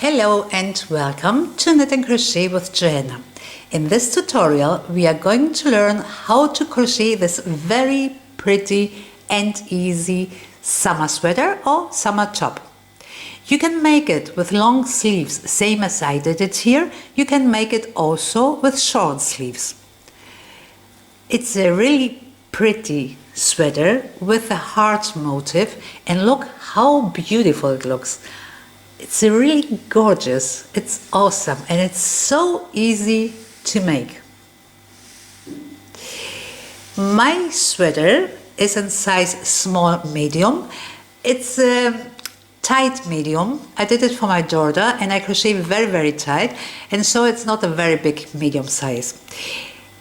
Hello and welcome to Knit and Crochet with Joanna. In this tutorial we are going to learn how to crochet this very pretty and easy summer sweater or summer top. You can make it with long sleeves, same as I did it here. You can make it also with short sleeves. It's a really pretty sweater with a heart motif, and look how beautiful it looks. It's really gorgeous, it's awesome, and it's so easy to make. My sweater is in size small medium. It's a tight medium. I did it for my daughter and I crochet very tight, and so it's not a very big medium size.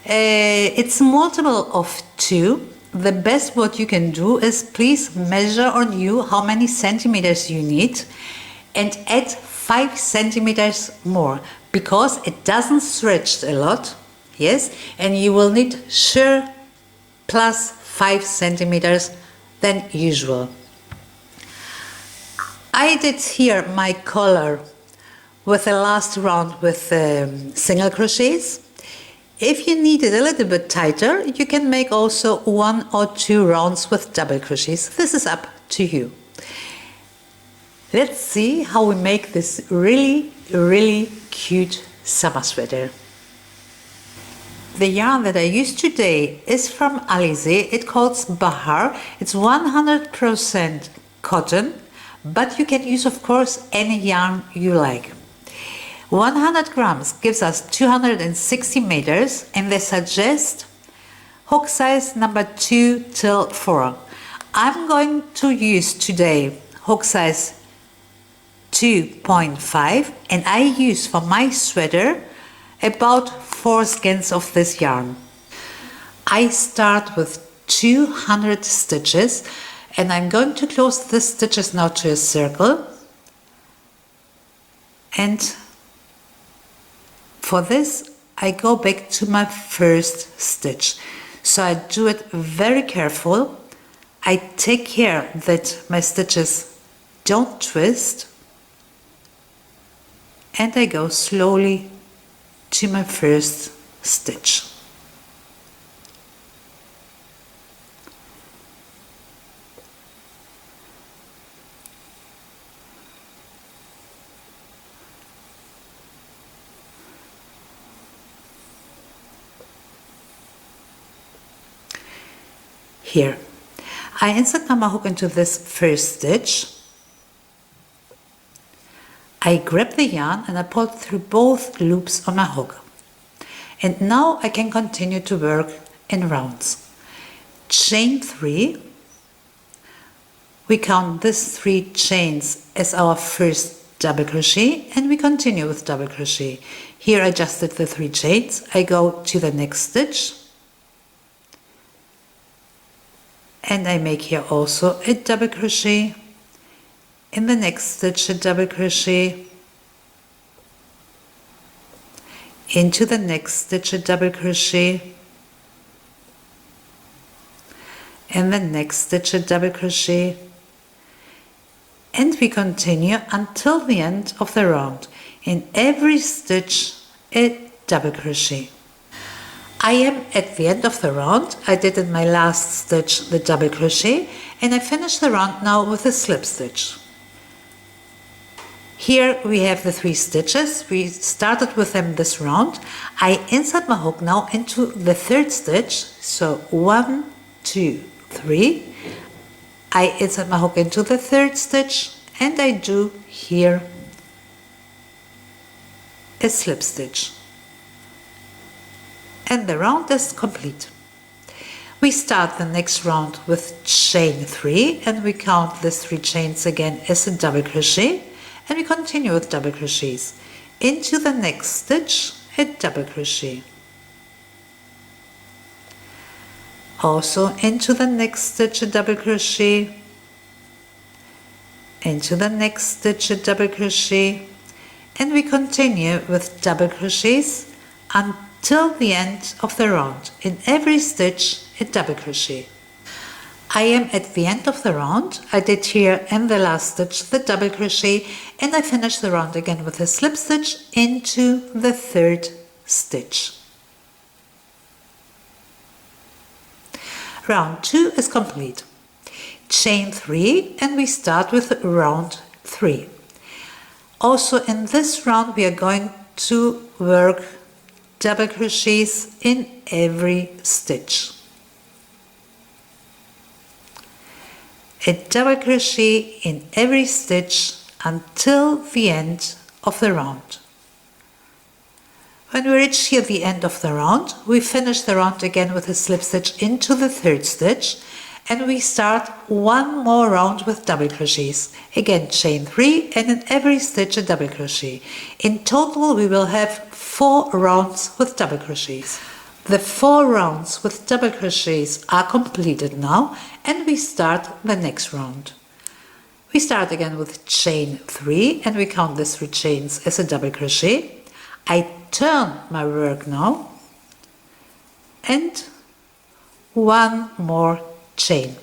It's multiple of 2. The best what you can do is please measure on you how many centimeters you need and add 5 centimeters more, because it doesn't stretch a lot, yes, and you will need sure plus 5 centimeters than usual. I did here my collar with the last round with single crochets. If you need it a little bit tighter, you can make also 1 or 2 rounds with double crochets. This is up to you. Let's see how we make this really cute summer sweater. The yarn that I used today is from Alizé. It calls Bahar. It's 100% cotton, but you can use of course any yarn you like. 100 grams gives us 260 meters, and they suggest hook size number 2 till 4. I'm going to use today hook size 2.5, and I use for my sweater about 4 skeins of this yarn. I start with 200 stitches, and I'm going to close the stitches now to a circle, and for this I go back to my first stitch. So I do it very careful. I take care that my stitches don't twist, and I go slowly to my first stitch. Here, I insert my hook into this first stitch. I grab the yarn and I pull through both loops on my hook. And now I can continue to work in rounds. Chain 3. We count these 3 chains as our first double crochet, and we continue with double crochet. Here I just did the 3 chains. I go to the next stitch, and I make here also a double crochet. In the next stitch a double crochet, into the next stitch a double crochet, in the next stitch a double crochet, and we continue until the end of the round. In every stitch a double crochet. I am at the end of the round. I did in my last stitch the double crochet, and I finish the round now with a slip stitch. Here we have the 3 stitches. We started with them this round. I insert my hook now into the 3rd stitch. So 1, 2, 3. I insert my hook into the 3rd stitch, and I do here a slip stitch. And the round is complete. We start the next round with chain 3, and we count the 3 chains again as a double crochet, and we continue with double crochets. Into the next stitch a double crochet. Also into the next stitch a double crochet. Into the next stitch a double crochet, and we continue with double crochets until the end of the round. In every stitch a double crochet. I am at the end of the round. I did here in the last stitch the double crochet, and I finished the round again with a slip stitch into the third stitch. Round 2 is complete. Chain 3 and we start with round 3. Also in this round we are going to work double crochets in every stitch. A double crochet in every stitch until the end of the round. When we reach here the end of the round, we finish the round again with a slip stitch into the third stitch, and we start one more round with double crochets. Again, chain 3 and in every stitch a double crochet. In total we will have 4 rounds with double crochets. The 4 rounds with double crochets are completed now, and we start the next round. We start again with chain 3 and we count the 3 chains as a double crochet. I turn my work now and one more chain.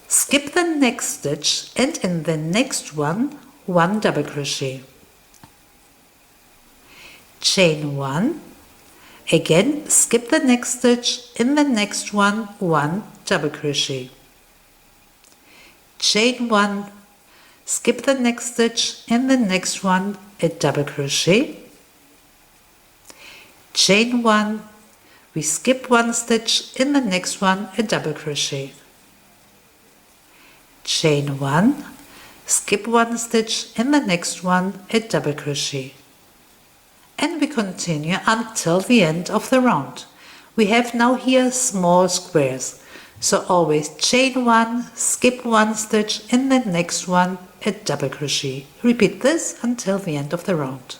Skip the next stitch and in the next one double crochet. Chain 1. Again, skip the next stitch, in the next one double crochet. Chain 1, skip the next stitch, in the next one a double crochet. Chain 1, we skip 1 stitch, in the next one a double crochet. Chain 1, skip 1 stitch, in the next one a double crochet. And we continue until the end of the round. We have now here small squares, so always chain 1, skip 1 stitch, in the next one a double crochet. Repeat this until the end of the round.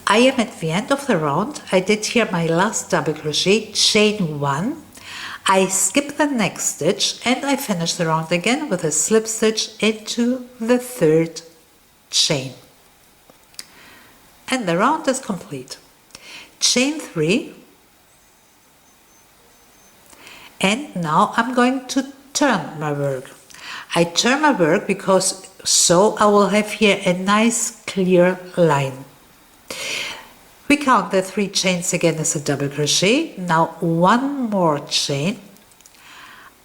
I am at the end of the round. I did here my last double crochet, chain 1. I skip the next stitch and I finish the round again with a slip stitch into the third chain. And the round is complete. Chain 3, and now I'm going to turn my work. I turn my work because so I will have here a nice clear line. We count the 3 chains again as a double crochet. Now one more chain.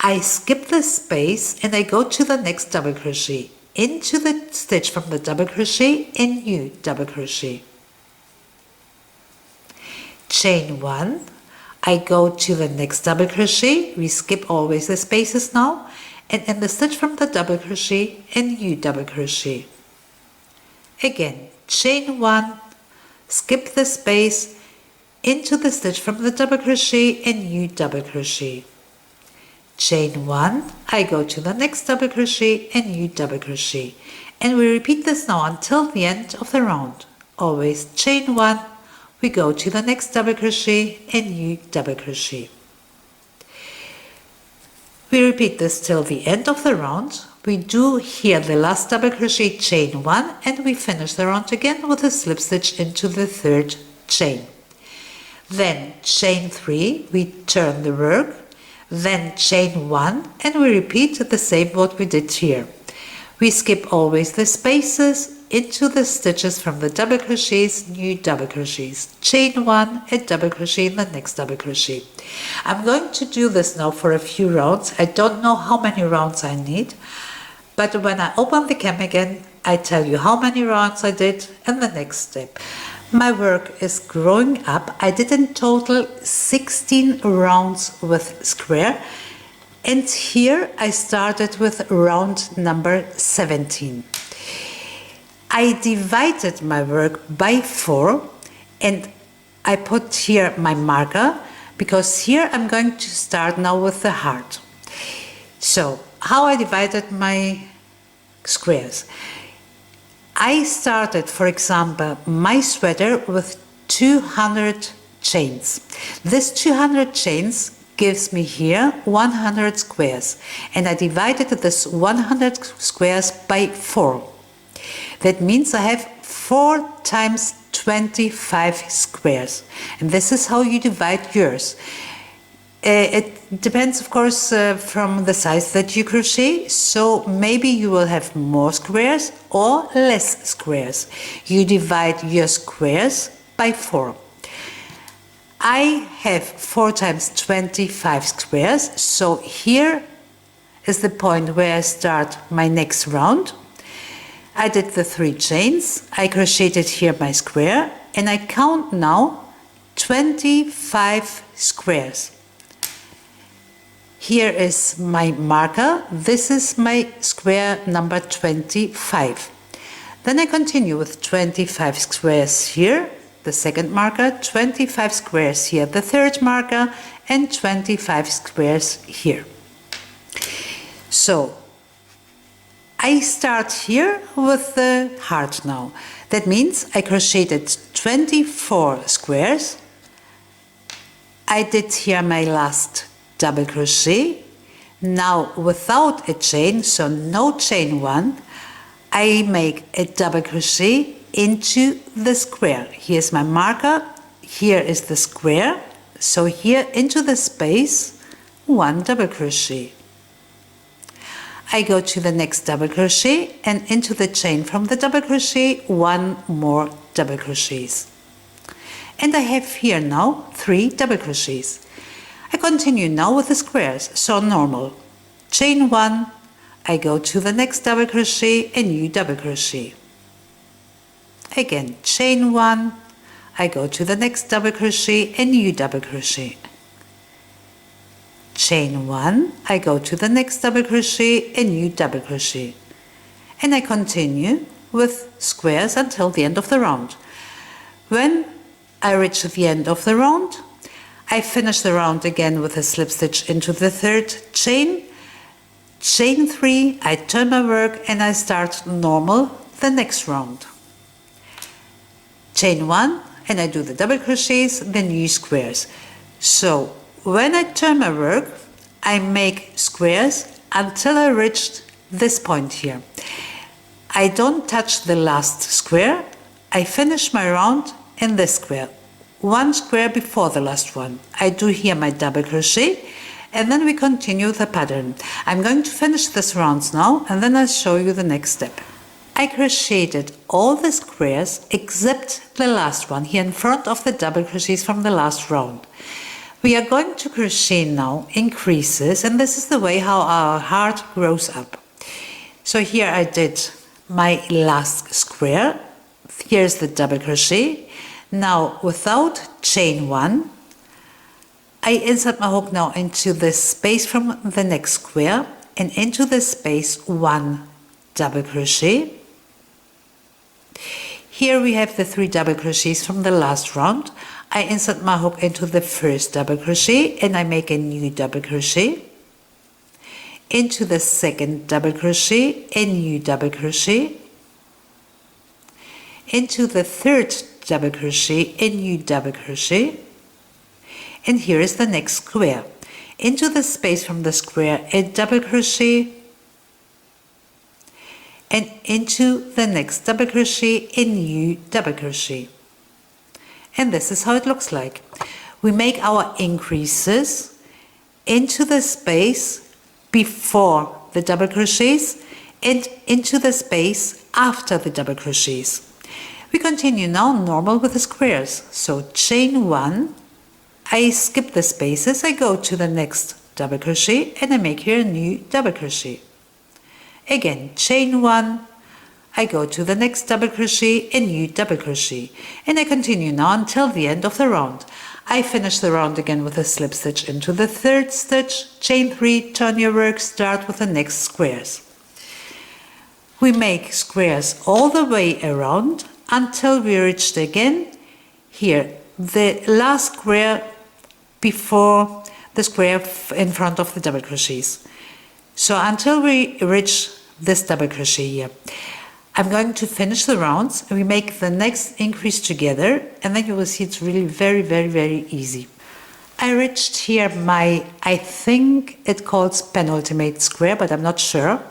I skip the space and I go to the next double crochet, into the stitch from the double crochet, a new double crochet. Chain 1, I go to the next double crochet, we skip always the spaces now, and in the stitch from the double crochet, a new double crochet. Again, chain 1, skip the space, into the stitch from the double crochet, a new double crochet. Chain 1, I go to the next double crochet, a new double crochet, and we repeat this now until the end of the round. Always chain 1, we go to the next double crochet, a new double crochet. We repeat this till the end of the round. We do here the last double crochet, chain 1, and we finish the round again with a slip stitch into the third chain. Then chain 3, we turn the work, then chain 1, and we repeat the same what we did here. We skip always the spaces, into the stitches from the double crochets, new double crochets. Chain 1, a double crochet in the next double crochet. I'm going to do this now for a few rounds. I don't know how many rounds I need, but when I open the cam again, I tell you how many rounds I did in the next step. My work is growing up. I did in total 16 rounds with square, and here I started with round number 17. I divided my work by 4 and I put here my marker because here I'm going to start now with the heart. So how I divided my squares. I started, for example, my sweater with 200 chains. This 200 chains gives me here 100 squares, and I divided this 100 squares by 4. That means I have 4 times 25 squares, and this is how you divide yours. It depends, of course, from the size that you crochet. So maybe you will have more squares or less squares. You divide your squares by 4. I have 4 times 25 squares. So here is the point where I start my next round. I did the 3 chains. I crocheted here my square, and I count now 25 squares. Here is my marker. This is my square number 25. Then I continue with 25 squares here, the second marker, 25 squares here, the third marker, and 25 squares here. So I start here with the heart now. That means I crocheted 24 squares. I did here my last double crochet. Now without a chain, so no chain 1, I make a double crochet into the square. Here's my marker, here is the square, so here into the space 1 double crochet. I go to the next double crochet and into the chain from the double crochet 1 more double crochets. And I have here now 3 double crochets. I continue now with the squares, so normal. Chain 1, I go to the next double crochet, a new double crochet. Again, chain 1, I go to the next double crochet, a new double crochet. Chain 1, I go to the next double crochet, a new double crochet. And I continue with squares until the end of the round. When I reach the end of the round, I finish the round again with a slip stitch into the third chain. Chain 3, I turn my work and I start normal the next round. Chain 1 and I do the double crochets, the new squares. So when I turn my work, I make squares until I reached this point here. I don't touch the last square. I finish my round in this square. 1 square before the last one. I do here my double crochet and then we continue the pattern. I'm going to finish this round now and then I'll show you the next step. I crocheted all the squares except the last one here in front of the double crochets from the last round. We are going to crochet now increases, and this is the way how our heart grows up. So here I did my last square. Here's the double crochet. Now without chain 1, I insert my hook now into the space from the next square and into the space 1 double crochet. Here we have the 3 double crochets from the last round. I insert my hook into the first double crochet and I make a new double crochet. Into the second double crochet, a new double crochet. Into the third double crochet, a new double crochet. And here is the next square. Into the space from the square, a double crochet. And into the next double crochet, a new double crochet. And this is how it looks like. We make our increases into the space before the double crochets and into the space after the double crochets. We continue now normal with the squares. So chain 1, I skip the spaces, I go to the next double crochet and I make here a new double crochet. Again, chain 1, I go to the next double crochet, a new double crochet, and I continue now until the end of the round. I finish the round again with a slip stitch into the third stitch, chain 3, turn your work, start with the next squares. We make squares all the way around until we reached again here the last square before the square in front of the double crochets. So until we reach this double crochet here. I'm going to finish the rounds and we make the next increase together and then you will see it's really very easy. I reached here my, I think it calls penultimate square, but I'm not sure.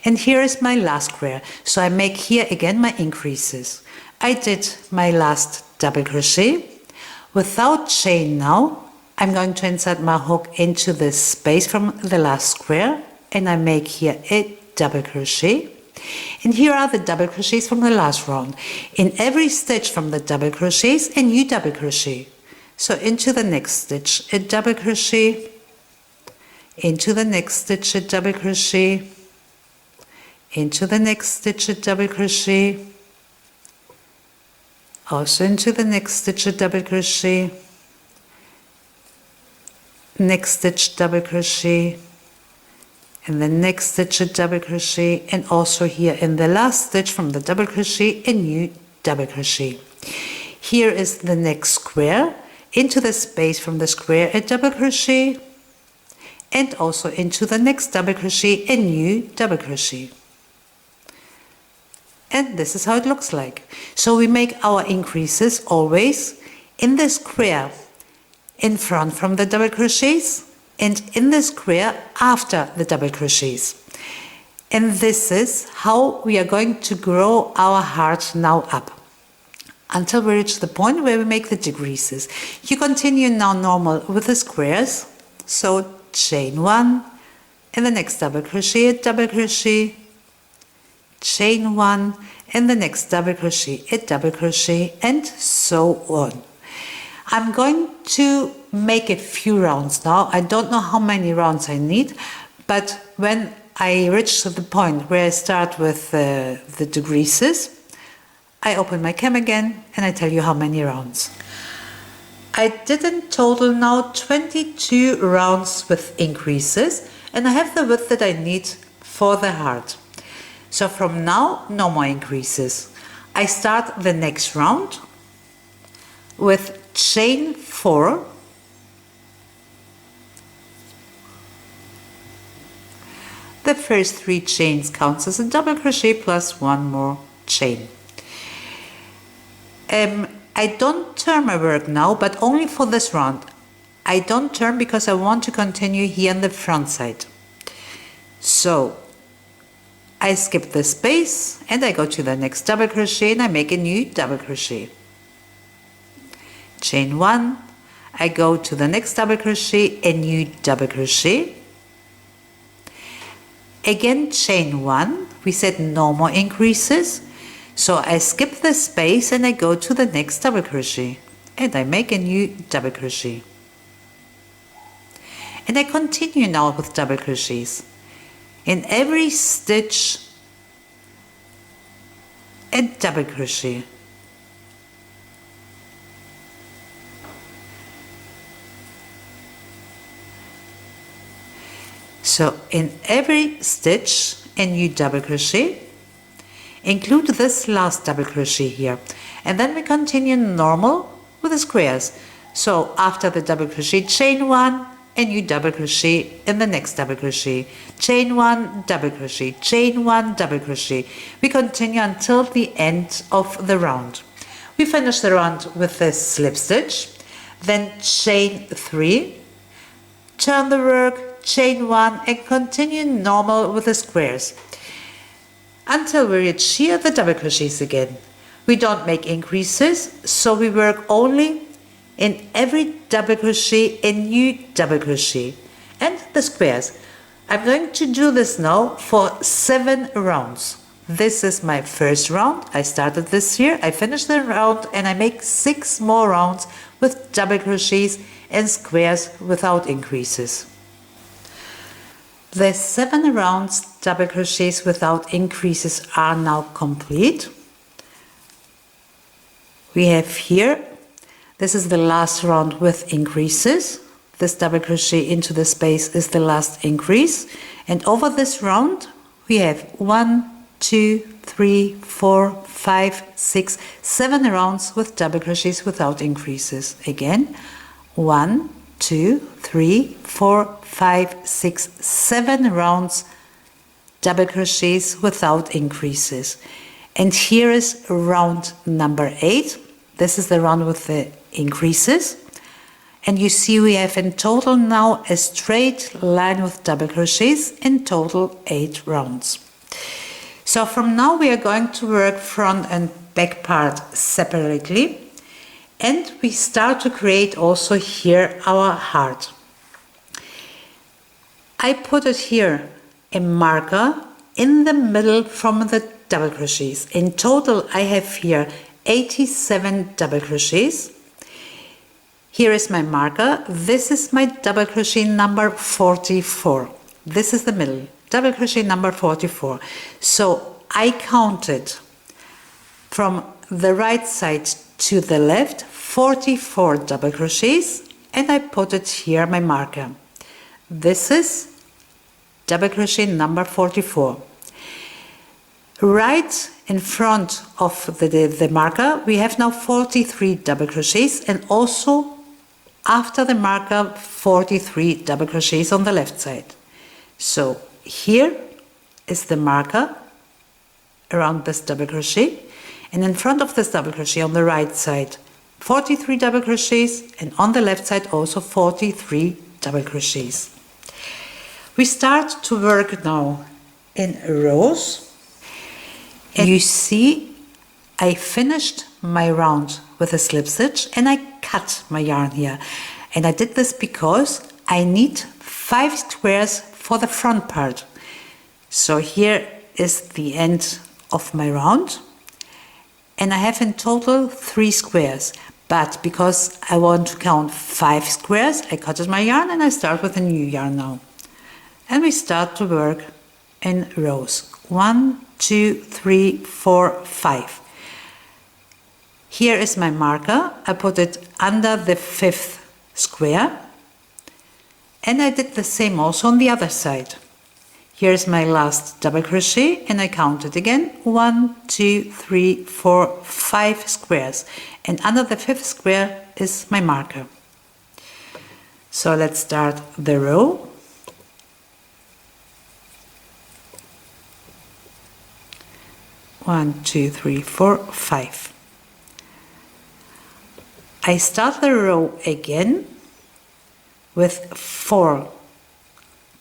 And here is my last square. So I make here again my increases. I did my last double crochet without chain now. I'm going to insert my hook into the space from the last square, and I make here a double crochet. And here are the double crochets from the last round. In every stitch from the double crochets, a new double crochet. So into the next stitch, a double crochet, into the next stitch, a double crochet, into the next stitch, a double crochet, also into the next stitch, a double crochet, next stitch, double crochet, and the next stitch, a double crochet, and also here in the last stitch from the double crochet, a new double crochet. Here is the next square, into the space from the square, a double crochet, and also into the next double crochet, a new double crochet. And this is how it looks like. So we make our increases always in the square in front from the double crochets and in the square after the double crochets. And this is how we are going to grow our heart now up until we reach the point where we make the decreases. You continue now normal with the squares. So chain 1, and the next double crochet, a double crochet, chain 1, and the next double crochet, a double crochet, and so on. I'm going to make a few rounds now. I don't know how many rounds I need, but when I reach to the point where I start with the decreases, I open my cam again and I tell you how many rounds. I did in total now 22 rounds with increases, and I have the width that I need for the heart. So from now, no more increases. I start the next round with chain 4, the first 3 chains counts as a double crochet plus 1 more chain. I don't turn my work now, but only for this round. I don't turn because I want to continue here on the front side. So I skip the space and I go to the next double crochet and I make a new double crochet. Chain 1, I go to the next double crochet, a new double crochet. Again chain 1, we said no more increases. So I skip the space and I go to the next double crochet and I make a new double crochet. And I continue now with double crochets. In every stitch, a double crochet. So in every stitch, a new double crochet. Include this last double crochet here, and then we continue normal with the squares. So after the double crochet, chain 1, a new double crochet in the next double crochet, chain 1, double crochet, chain 1, double crochet. We continue until the end of the round. We finish the round with the slip stitch, then chain 3, turn the work, chain 1, and continue normal with the squares until we reach here the double crochets again. We don't make increases, so we work only in every double crochet a new double crochet and the squares. I'm going to do this now for 7 rounds. This is my first round. I started this here, I finished the round, and I make 6 more rounds with double crochets and squares without increases. The 7 rounds double crochets without increases are now complete. We have here, this is the last round with increases. This double crochet into the space is the last increase. And over this round, we have 1, 2, 3, 4, 5, 6, 7 rounds with double crochets without increases. Again, 1, 2, 3, 4, 5, 6, 7 rounds double crochets without increases. And here is round number 8. This is the round with the increases. And you see we have in total now a straight line with double crochets, in total 8 rounds. So from now we are going to work front and back part separately. And we start to create also here our heart. I put it here a marker in the middle from the double crochets. In total I have here 87 double crochets. Here is my marker. This is my double crochet number 44. This is the middle, double crochet number 44. So I counted from the right side to the left 44 double crochets, and I put it here, my marker. This is double crochet number 44. Right in front of the marker we have now 43 double crochets, and also after the marker 43 double crochets on the left side. So here is the marker around this double crochet, and in front of this double crochet on the right side 43 double crochets, and on the left side also 43 double crochets. We start to work now in rows, and you see I finished my round with a slip stitch and I cut my yarn here, and I did this because I need 5 squares for the front part. So here is the end of my round, and I have in total 3 squares, but because I want to count 5 squares I cutted my yarn and I start with a new yarn now, and we start to work in rows 1, 2, 3, 4, 5. Here is my marker. I put it under the 5th square, and I did the same also on the other side. Here is my last double crochet, and I counted again 1, 2, 3, 4, 5 squares, and under the 5th square is my marker. So let's start the row. One, two, three, four, 5. I start the row again with 4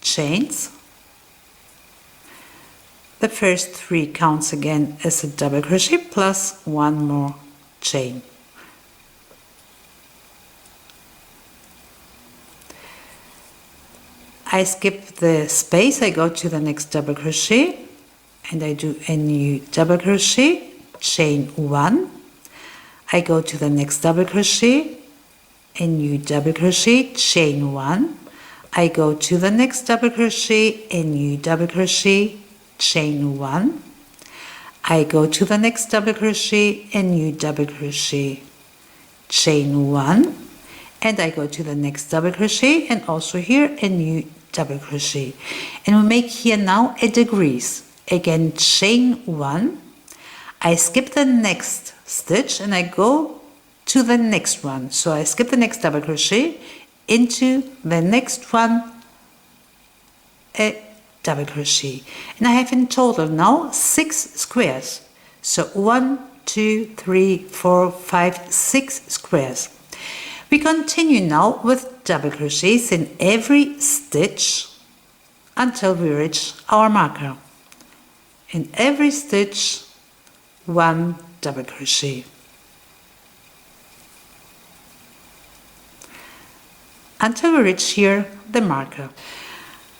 chains. The first 3 counts again as a double crochet plus 1 more chain. I skip the space, I go to the next double crochet and I do a new double crochet, chain 1. I go to the next double crochet, a new double crochet, chain 1. I go to the next double crochet, a new double crochet, chain 1. I go to the next double crochet, a new double crochet, chain 1, and I go to the next double crochet, and also here a new double crochet, and we make here now a decrease. Again, chain 1. I skip the next stitch and I go to the next one. So I skip the next double crochet, into the next one a double crochet, and I have in total now 6 squares. So 1, 2, 3, 4, 5, 6 squares. We continue now with double crochets in every stitch until we reach our marker. In every stitch 1 double crochet. Until we reach here the marker.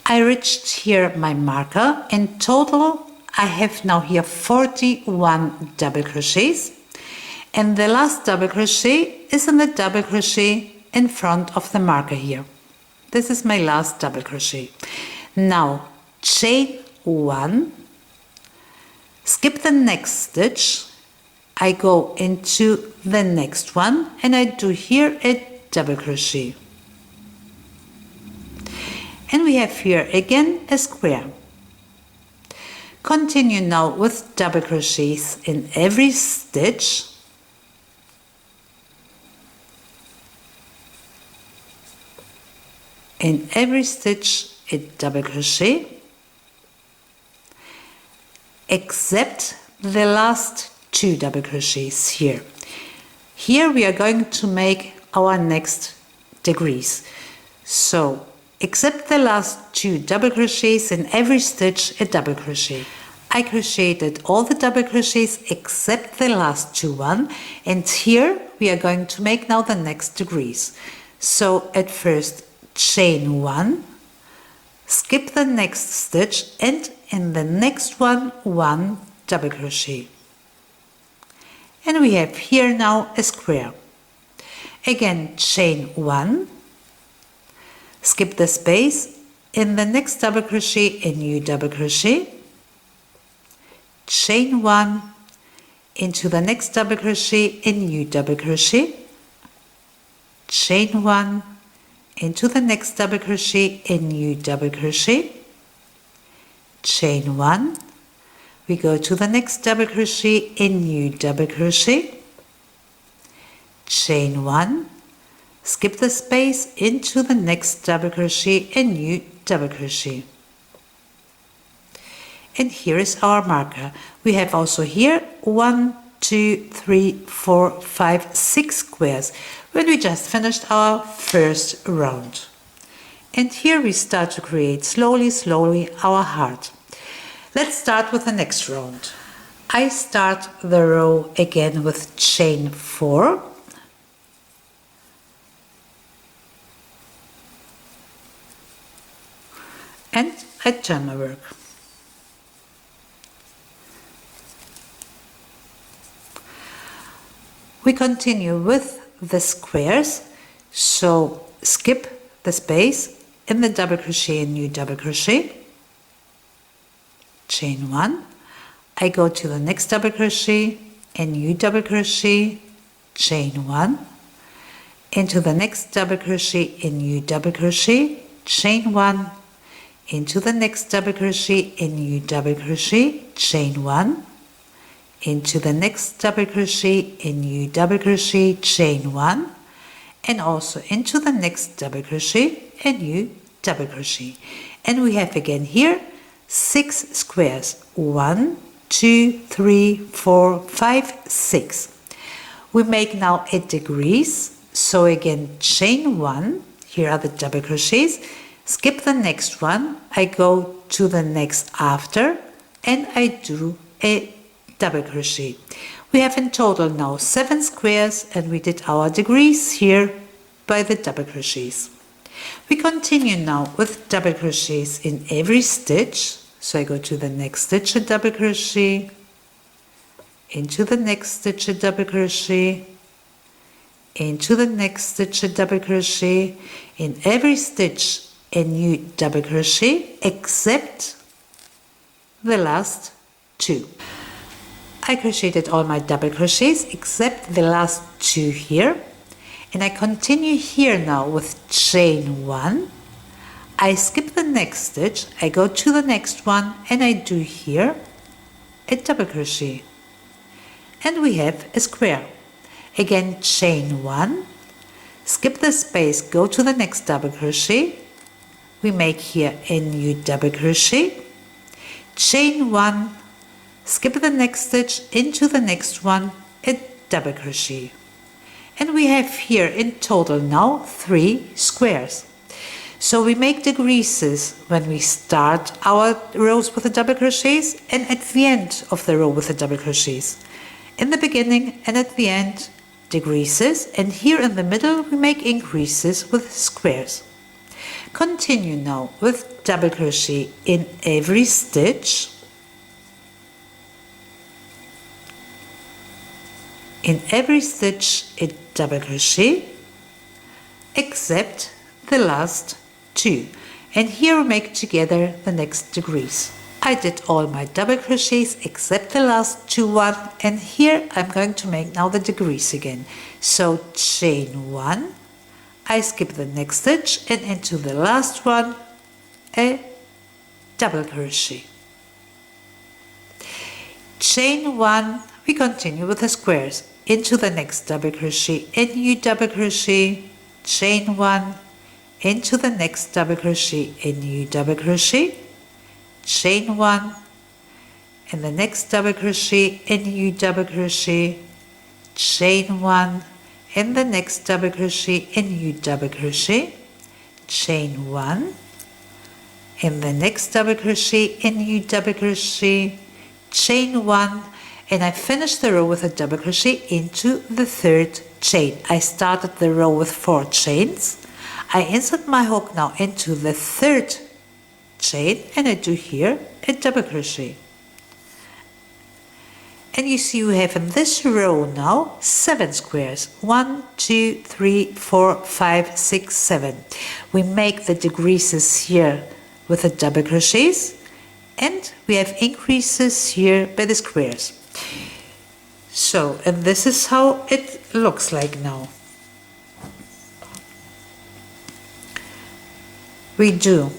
I reached here my marker. In total I have now here 41 double crochets, and the last double crochet is in the double crochet in front of the marker here. This is my last double crochet. Now chain 1, skip the next stitch, I go into the next one and I do here a double crochet. And we have here again a square. Continue now with double crochets in every stitch. In every stitch a double crochet, except the last 2 double crochets here. Here we are going to make our next decrease. So except the last 2 double crochets in every stitch a double crochet. I crocheted all the double crochets except the last two one, and here we are going to make now the next degrees. So at first chain 1, skip the next stitch, and in the next one double crochet. And we have here now a square. Again chain 1, skip the space, in the next double crochet a new double crochet, chain 1, into the next double crochet a new double crochet, chain 1, into the next double crochet a new double crochet, chain 1, we go to the next double crochet a new double crochet, chain 1, skip the space, into the next double crochet a new double crochet. And here is our marker. We have also here 1, 2, 3, 4, 5, 6 squares when we just finished our first round. And here we start to create slowly our heart. Let's start with the next round. I start the row again with chain 4. And I turn my work. We continue with the squares, so skip the space, in the double crochet a new double crochet, chain 1, I go to the next double crochet, a new double crochet, chain 1, into the next double crochet a new double crochet, chain 1, into the next double crochet a new double crochet, chain 1, into the next double crochet a new double crochet, chain 1, and also into the next double crochet a new double crochet. And we have again here 6 squares, 1, 2, 3, 4, 5, 6. We make now 8 degrees, so again chain 1, here are the double crochets, skip the next one, I go to the next after, and I do a double crochet. We have in total now 7 squares, and we did our degrees here by the double crochets. We continue now with double crochets in every stitch. So I go to the next stitch a double crochet, into the next stitch a double crochet, into the next stitch a double crochet, in every stitch a new double crochet except the last 2. I crocheted all my double crochets except the last 2 here, and I continue here now with chain 1. I skip the next stitch, I go to the next one, and I do here a double crochet, and we have a square. Again chain 1, skip the space, go to the next double crochet, we make here a new double crochet, chain 1, skip the next stitch, into the next one a double crochet, and we have here in total now 3 squares. So we make the creases when we start our rows with the double crochets, and at the end of the row with the double crochets. In the beginning and at the end decreases, and here in the middle we make increases with squares. Continue now with double crochet in every stitch, in every stitch a double crochet except the last 2, and here we make together the next degrees. I did all my double crochets except the last 2 and here I'm going to make now the degrees again. So chain 1, I skip the next stitch, and into the last one a double crochet. Chain 1, we continue with the squares, into the next double crochet a new double crochet, chain 1, into the next double crochet a new double crochet, chain 1, in the next double crochet a new double crochet, chain 1, in the next double crochet a new double crochet, chain 1, in the next double crochet a new double crochet, chain 1, and I finish the row with a double crochet into the third chain. I started the row with 4 chains. I insert my hook now into the third chain, and I do here a double crochet. And you see we have in this row now 7 squares. 1, 2, 3, 4, 5, 6, 7. We make the decreases here with the double crochets, and we have increases here by the squares. So, and this is how it looks like now. We do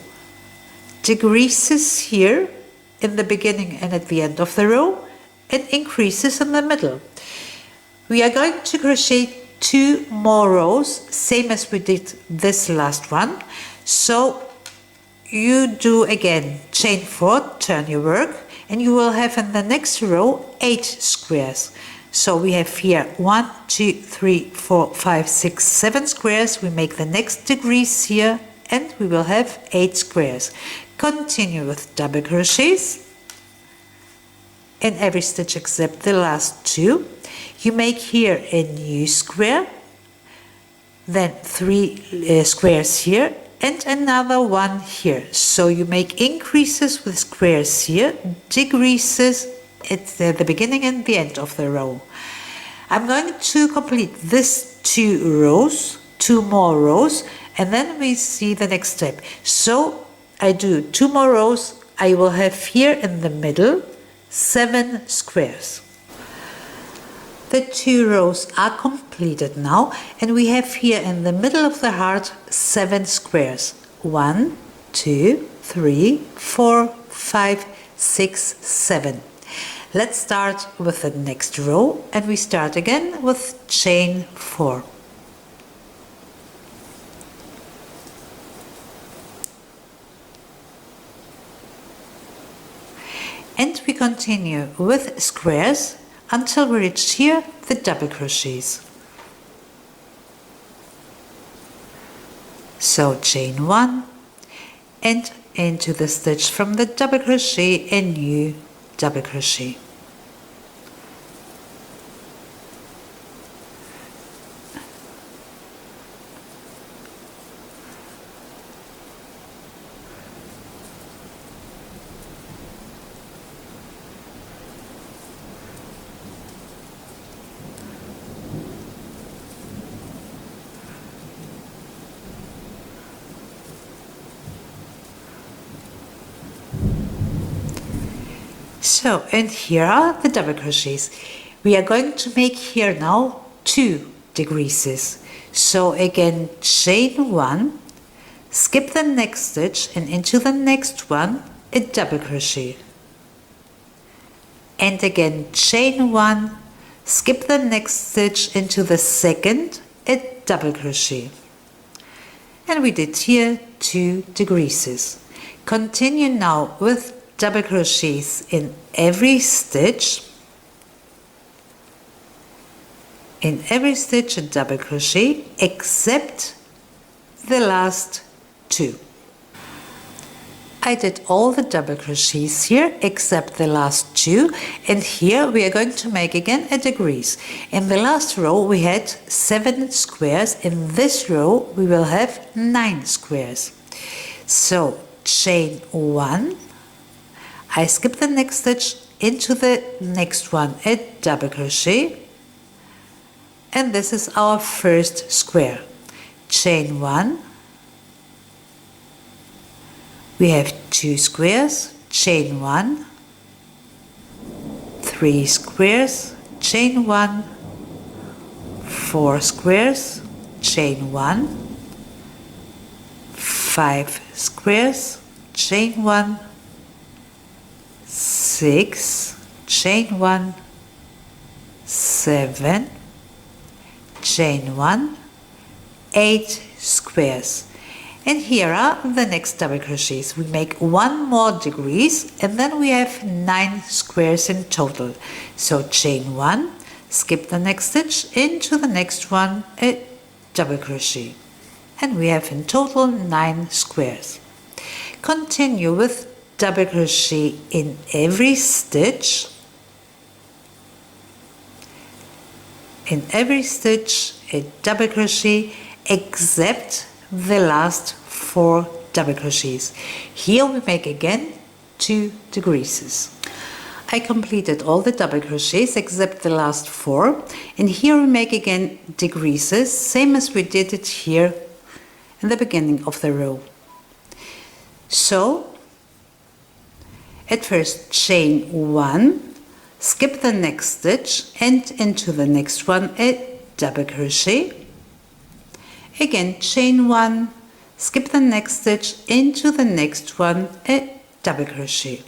decreases here in the beginning and at the end of the row, and increases in the middle. We are going to crochet 2 more rows, same as we did this last one. So you do again chain 4, turn your work, and you will have in the next row 8 squares. So we have here 1, 2, 3, 4, 5, 6, 7 squares. We make the next decrease here, and we will have 8 squares. Continue with double crochets in every stitch except the last 2. You make here a new square, then 3 squares here, and another one here. So you make increases with squares here, decreases at the beginning and the end of the row. I'm going to complete this 2 rows, 2 more rows, and then we see the next step. So I do 2 more rows. I will have here in the middle 7 squares. The 2 rows are completed now, and we have here in the middle of the heart 7 squares. 1, 2, 3, 4, 5, 6, 7. Let's start with the next row, and we start again with chain 4. And we continue with squares until we reach here the double crochets. So chain 1 and into the stitch from the double crochet a new double crochet. So, and here are the double crochets. We are going to make here now 2 decreases. So again, chain 1, skip the next stitch, and into the next one a double crochet. And again, chain 1, skip the next stitch, into the second a double crochet. And we did here 2 decreases. Continue now with double crochets in every stitch. In every stitch a double crochet except the last 2. I did all the double crochets here except the last 2, and here we are going to make again a decrease. In the last row we had 7 squares. In this row we will have 9 squares. So chain 1, I skip the next stitch, into the next one a double crochet, and this is our first square. Chain 1, we have 2 squares, chain 1, 3 squares, chain 1, 4 squares, chain 1, 5 squares, chain 1, 6, chain 1, 7, chain 1, 8 squares. And here are the next double crochets. We make 1 more decrease, and then we have 9 squares in total. So chain 1, skip the next stitch, into the next one a double crochet, and we have in total 9 squares. Continue with double crochet in every stitch. In every stitch a double crochet except the last 4 double crochets. Here we make again 2 decreases. I completed all the double crochets except the last 4, and here we make again decreases, same as we did it here in the beginning of the row. So at first chain 1, skip the next stitch and into the next one a double crochet. Again chain 1, skip the next stitch, into the next one a double crochet.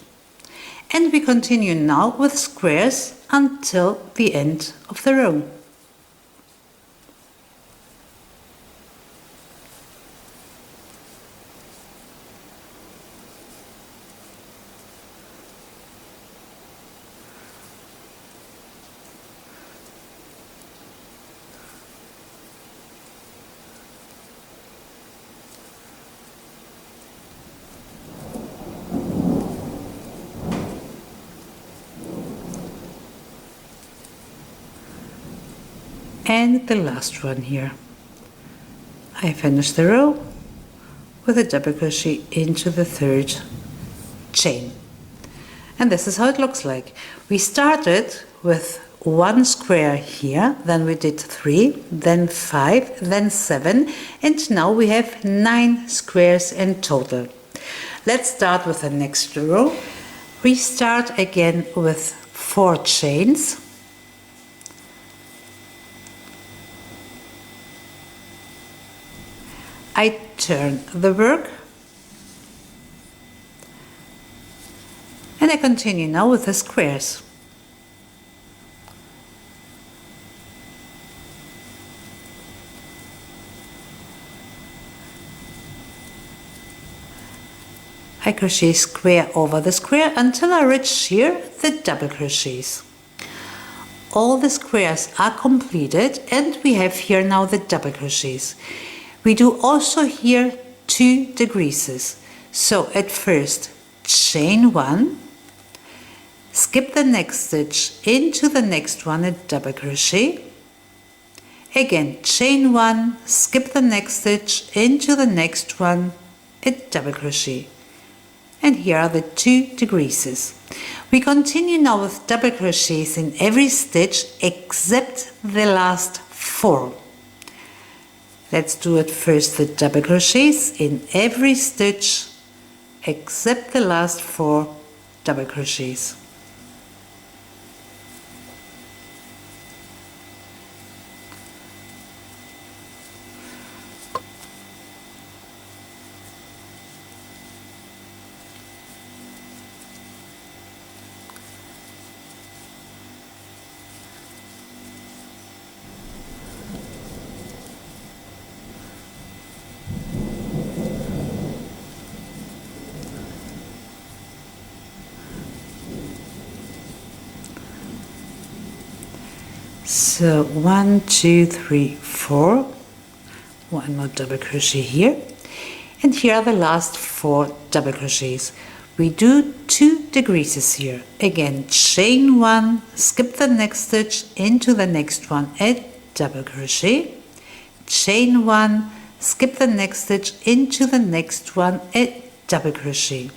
And we continue now with squares until the end of the row. And the last one here. I finish the row with a double crochet into the 3rd chain. And this is how it looks like. We started with 1 square here, then we did 3, then 5, then 7, and now we have 9 squares in total. Let's start with the next row. We start again with 4 chains. I turn the work and I continue now with the squares. I crochet square over the square until I reach here the double crochets. All the squares are completed and we have here now the double crochets. We do also here 2 decreases. So at first chain 1, skip the next stitch, into the next one a double crochet. Again chain 1, skip the next stitch, into the next one a double crochet. And here are the 2 decreases. We continue now with double crochets in every stitch except the last 4. Let's do at first the double crochets in every stitch except the last 4 double crochets. So 1, 2, 3, 4, 1 more double crochet here, and here are the last 4 double crochets. We do 2 decreases here. Again chain 1, skip the next stitch, into the next one a double crochet, chain 1, skip the next stitch, into the next one a double crochet.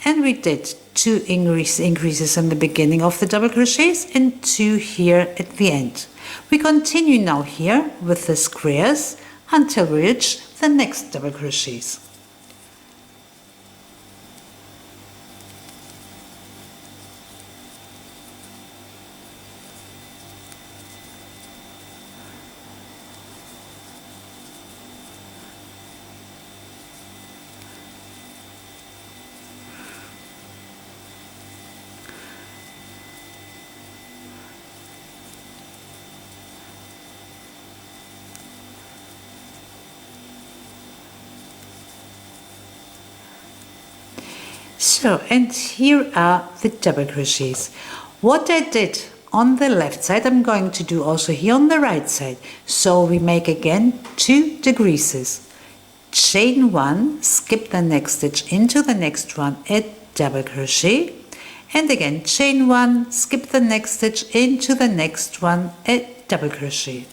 And we did 2 increases in the beginning of the double crochets and 2 here at the end. We continue now here with the squares until we reach the next double crochets. So, and here are the double crochets. What I did on the left side, I'm going to do also here on the right side. So we make again 2 decreases. chain 1, skip the next stitch into the next one, a double crochet, and again chain 1, skip the next stitch into the next one, a double crochet.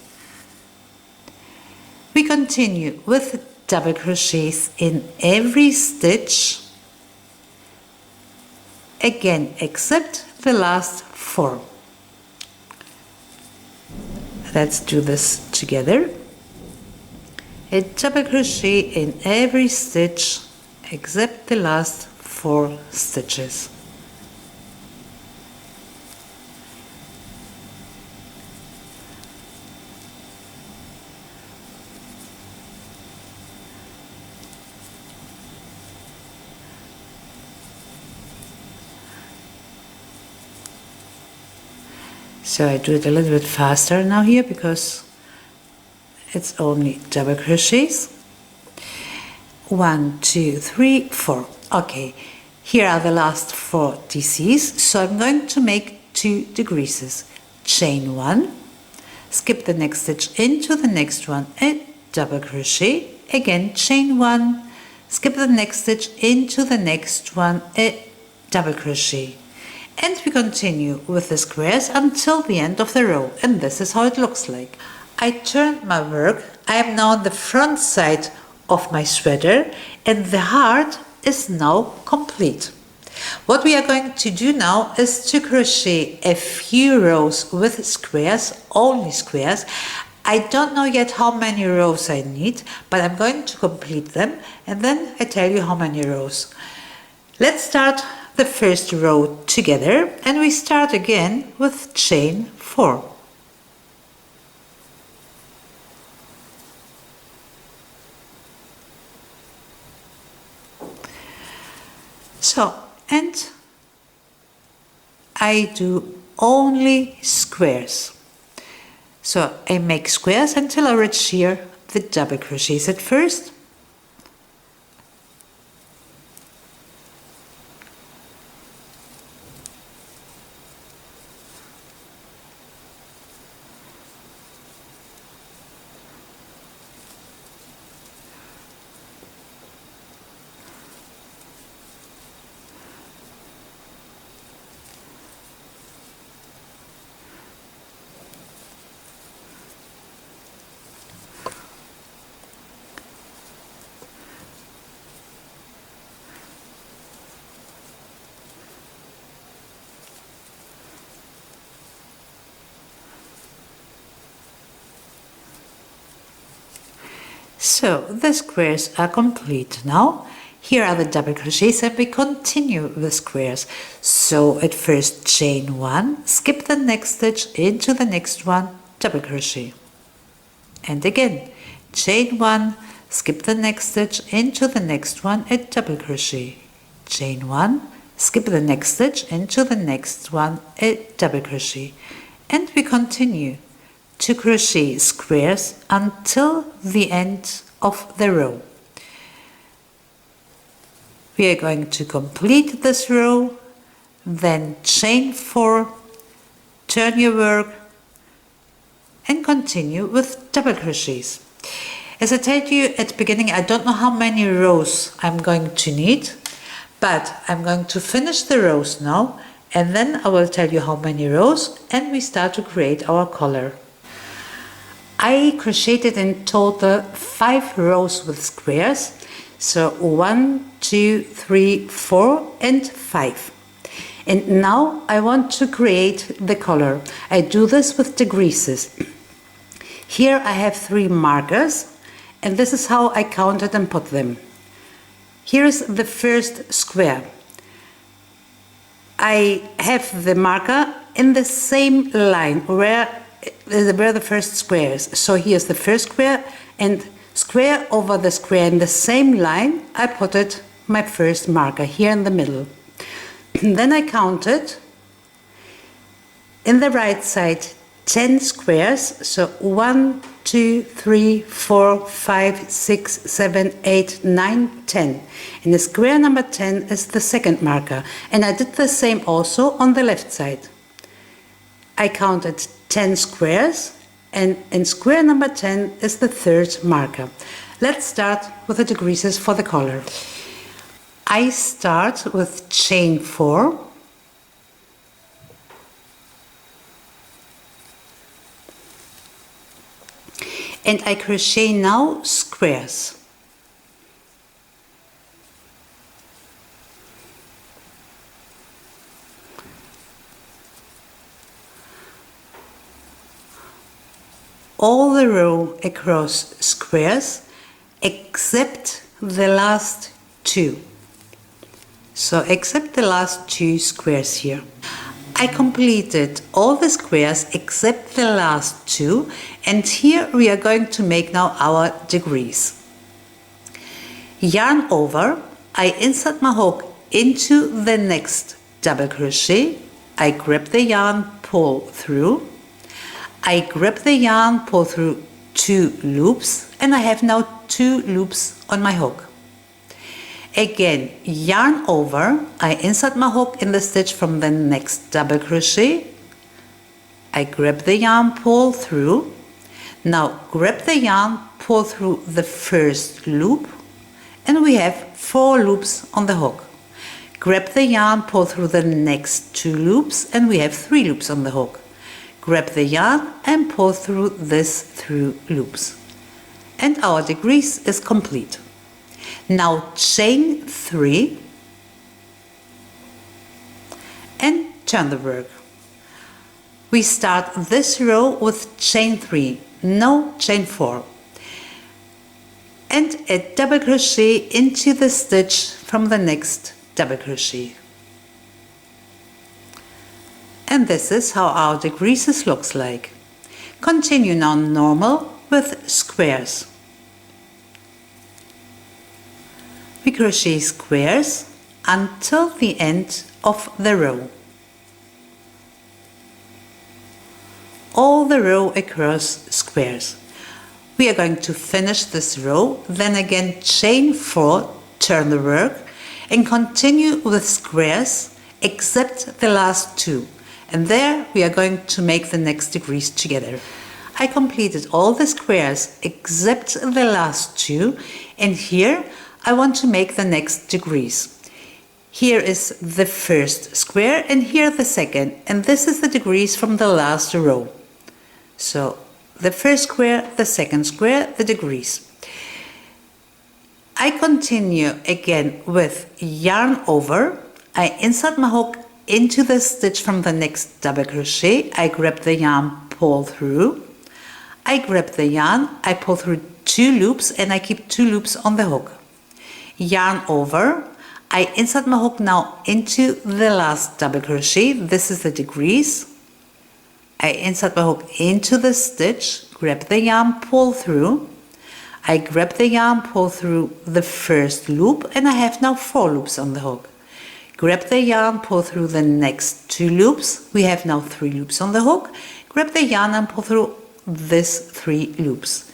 We continue with double crochets in every stitch, again except the last 4. Let's do this together. A double crochet in every stitch except the last 4 stitches. So I do it a little bit faster now here because it's only double crochets. 1, 2, 3, 4. Okay, here are the last 4 DCs. So I'm going to make 2 decreases. Chain 1, skip the next stitch into the next one, a double crochet. Again, chain 1, skip the next stitch into the next one, a double crochet. And we continue with the squares until the end of the row, and this is how it looks like. I turned my work. I am now on the front side of my sweater, and the heart is now complete. What we are going to do now is to crochet a few rows with squares, only squares. I don't know yet how many rows I need, but I'm going to complete them, and then I tell you how many rows. Let's start the first row together, and we start again with chain 4. So, and I do only squares. So I make squares until I reach here the double crochets at first. So the squares are complete now. Here are the double crochets, and we continue the squares. So at first chain 1, skip the next stitch into the next one, double crochet. And again, chain 1, skip the next stitch into the next one, a double crochet. Chain 1, skip the next stitch into the next one, a double crochet. And we continue to crochet squares until the end of the row. We are going to complete this row, then chain 4, turn your work, and continue with double crochets. As I told you at the beginning, I don't know how many rows I'm going to need, but I'm going to finish the rows now, and then I will tell you how many rows, and we start to create our collar. I crocheted in total 5 rows with squares, so 1, 2, 3, 4 and 5. And now I want to create the collar. I do this with decreases. Here I have 3 markers, and this is how I counted and put them. Here is the first square. I have the marker in the same line where the first square is. So here's the first square, and square over the square in the same line I put it my first marker here in the middle. Then I counted in the right side 10 squares, so 1, 2, 3, 4, 5, 6, 7, 8, 9, 10. And the square number 10 is the second marker, and I did the same also on the left side. I counted 10 squares, and in square number 10 is the third marker. Let's start with the decreases for the collar. I start with chain 4, and I crochet now squares. All the row across squares except the last 2. So except the last 2 squares here. I completed all the squares except the last 2, and here we are going to make now our degrees. Yarn over, I insert my hook into the next double crochet, I grab the yarn, pull through, I grab the yarn, pull through 2 loops, and I have now 2 loops on my hook. Again, yarn over, I insert my hook in the stitch from the next double crochet, I grab the yarn, pull through, now grab the yarn, pull through the first loop, and we have 4 loops on the hook. Grab the yarn, pull through the next 2 loops, and we have 3 loops on the hook. Grab the yarn and pull through these 3 loops. And our decrease is complete. Now chain 3 and turn the work. We start this row with chain 3, no chain 4, and a double crochet into the stitch from the next double crochet. And this is how our decreases looks like. Continue now normal with squares. We crochet squares until the end of the row. All the row across squares. We are going to finish this row, then again chain 4, turn the work, and continue with squares except the last 2. And there we are going to make the next decrease together. I completed all the squares except the last 2, and here I want to make the next decrease. Here is the first square and here the second, and this is the decrease from the last row. So the first square, the second square, the decrease. I continue again with yarn over, I insert my hook into the stitch from the next double crochet, I grab the yarn, pull through, I grab the yarn, I pull through 2 loops and I keep 2 loops on the hook. Yarn over, I insert my hook now into the last double crochet, this is the decrease, I insert my hook into the stitch, grab the yarn, pull through, I grab the yarn, pull through the first loop, and I have now 4 loops on the hook. Grab the yarn, pull through the next 2 loops, we have now 3 loops on the hook, grab the yarn and pull through these 3 loops.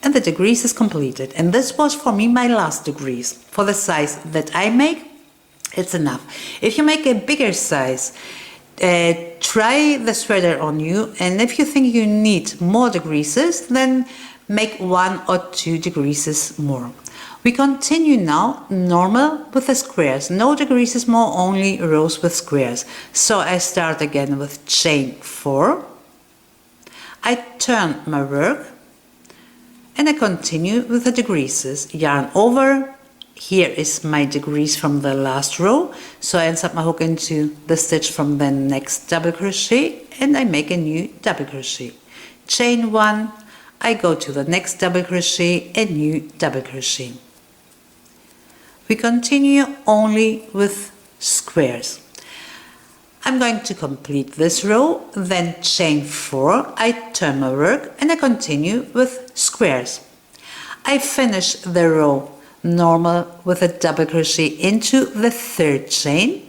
And the decrease is completed. And this was for me my last decrease. For the size that I make, it's enough. If you make a bigger size, try the sweater on you, and if you think you need more decreases, then make 1 or 2 decreases more. We continue now normal with the squares, no decreases more, only rows with squares. So I start again with chain 4, I turn my work, and I continue with the decreases. Yarn over, here is my decrease from the last row, so I insert my hook into the stitch from the next double crochet and I make a new double crochet. Chain 1, I go to the next double crochet, a new double crochet. We continue only with squares. I'm going to complete this row, then chain 4, I turn my work and I continue with squares. I finish the row normal with a double crochet into the 3rd chain,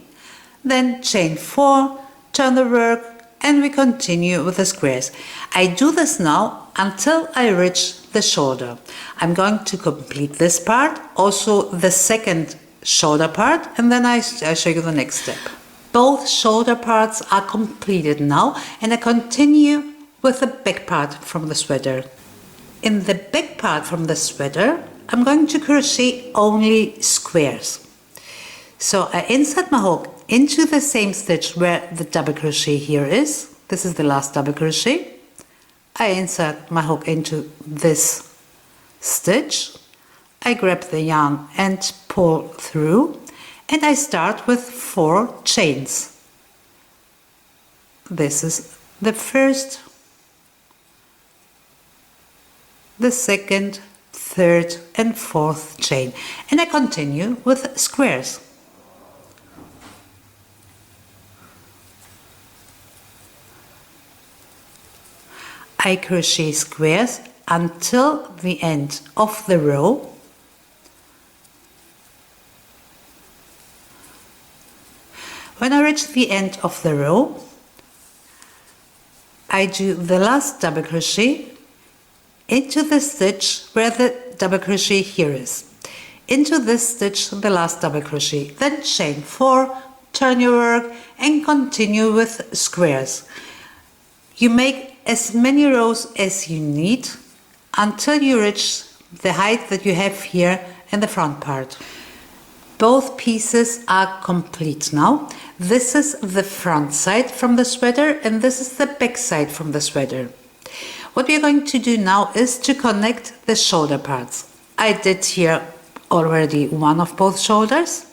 then chain 4, turn the work, and we continue with the squares. I do this now until I reach the shoulder. I'm going to complete this part, also the second shoulder part, and then I show you the next step. Both shoulder parts are completed now, and I continue with the back part from the sweater. In the back part from the sweater, I'm going to crochet only squares. So I insert my hook into the same stitch where the double crochet here is. This is the last double crochet. I insert my hook into this stitch. I grab the yarn and pull through, and I start with 4 chains. This is the first, the second, third and fourth chain, and I continue with squares. I crochet squares until the end of the row. When I reach the end of the row, I do the last double crochet into the stitch where the double crochet here is. Into this stitch, the last double crochet, then chain 4, turn your work and continue with squares. You make as many rows as you need until you reach the height that you have here in the front part. Both pieces are complete now. This is the front side from the sweater and this is the back side from the sweater. What we are going to do now is to connect the shoulder parts. I did here already one of both shoulders,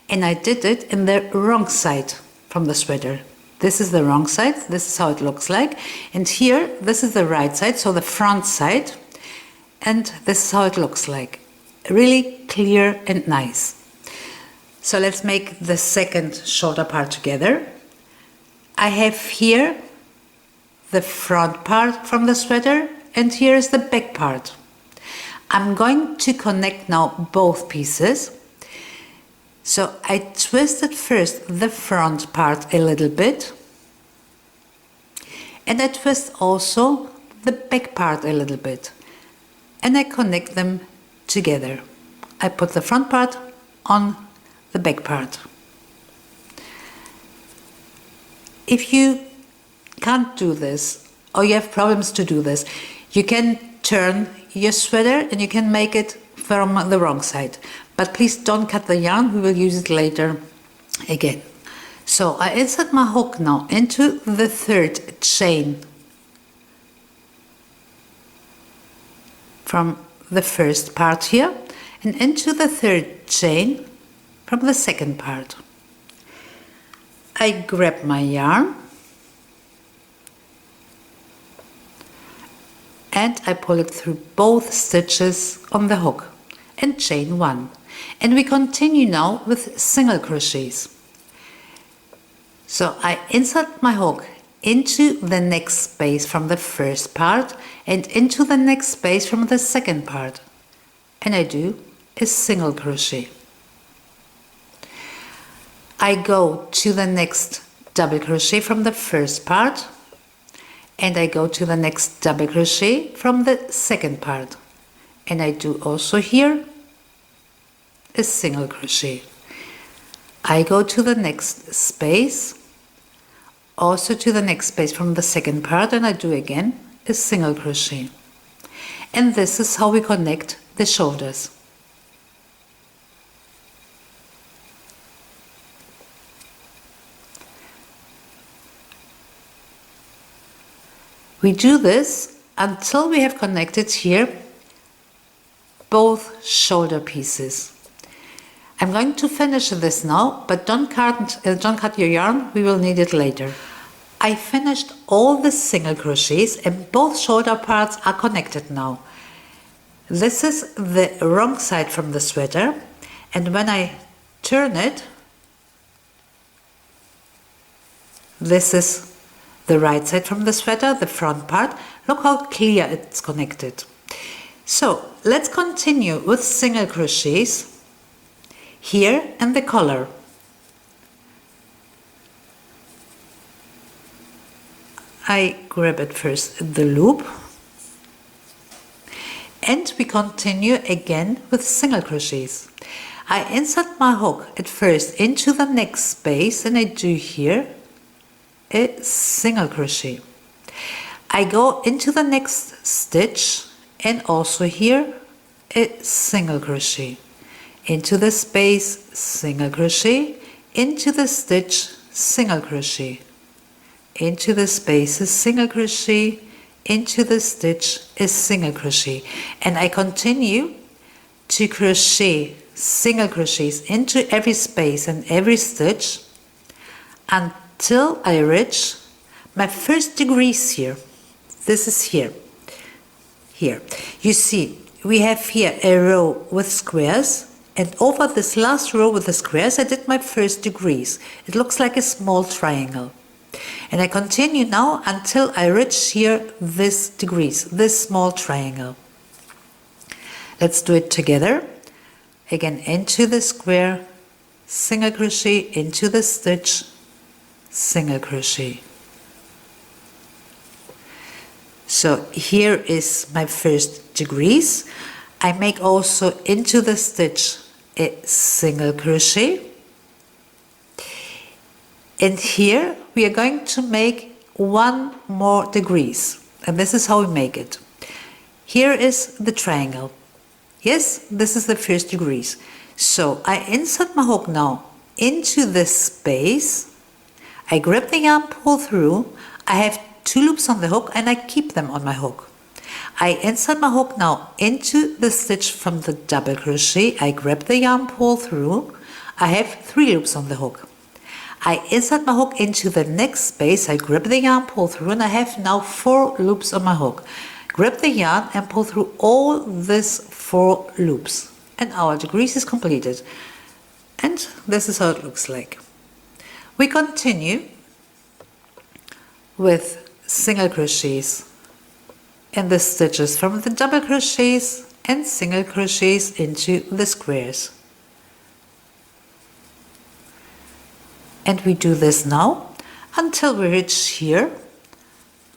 and I did it in the wrong side from the sweater. This is the wrong side, this is how it looks like, and here this is the right side, so the front side, and this is how it looks like. Really clear and nice. So let's make the second shoulder part together. I have here the front part from the sweater and here is the back part. I'm going to connect now both pieces. So I twisted first the front part a little bit and I twist also the back part a little bit and I connect them together. I put the front part on the back part. If you can't do this or you have problems to do this, you can turn your sweater and you can make it from the wrong side, but please don't cut the yarn, we will use it later again. So I insert my hook now into the third chain from the first part here and into the third chain from the second part. I grab my yarn and I pull it through both stitches on the hook and chain 1. And we continue now with single crochets. So I insert my hook into the next space from the first part and into the next space from the second part, and I do a single crochet. I go to the next double crochet from the first part and I go to the next double crochet from the second part, and I do also here a single crochet. I go to the next space, also to the next space from the second part, and I do again a single crochet. And this is how we connect the shoulders. We do this until we have connected here both shoulder pieces. I'm going to finish this now, but don't cut your yarn, we will need it later. I finished all the single crochets and both shoulder parts are connected now. This is the wrong side from the sweater, and when I turn it, this is the right side from the sweater, the front part. Look how clear it's connected. So let's continue with single crochets here in the collar. I grab at first the loop and we continue again with single crochets. I insert my hook at first into the next space and I do here a single crochet. I go into the next stitch and also here a single crochet, into the space, single crochet, into the stitch, single crochet, into the space, a single crochet, into the stitch, a single crochet, and I continue to crochet single crochets into every space and every stitch until I reach my first degrees here. This is here. You see, we have here a row with squares, and over this last row with the squares I did my first degrees. It looks like a small triangle. And I continue now until I reach here this degrees, this small triangle. Let's do it together. Again, into the square, single crochet, into the stitch, single crochet. So here is my first degrees. I make also into the stitch a single crochet. And here we are going to make one more degrees. And this is how we make it. Here is the triangle. Yes, this is the first degrees. So I insert my hook now into this space. I grab the yarn, pull through. I have 2 loops on the hook and I keep them on my hook. I insert my hook now into the stitch from the double crochet. I grab the yarn, pull through. I have 3 loops on the hook. I insert my hook into the next space. I grab the yarn, pull through, and I have now 4 loops on my hook. Grab the yarn and pull through all these 4 loops, and our degrees is completed. And this is how it looks like. We continue with single crochets in the stitches from the double crochets and single crochets into the squares. And we do this now until we reach here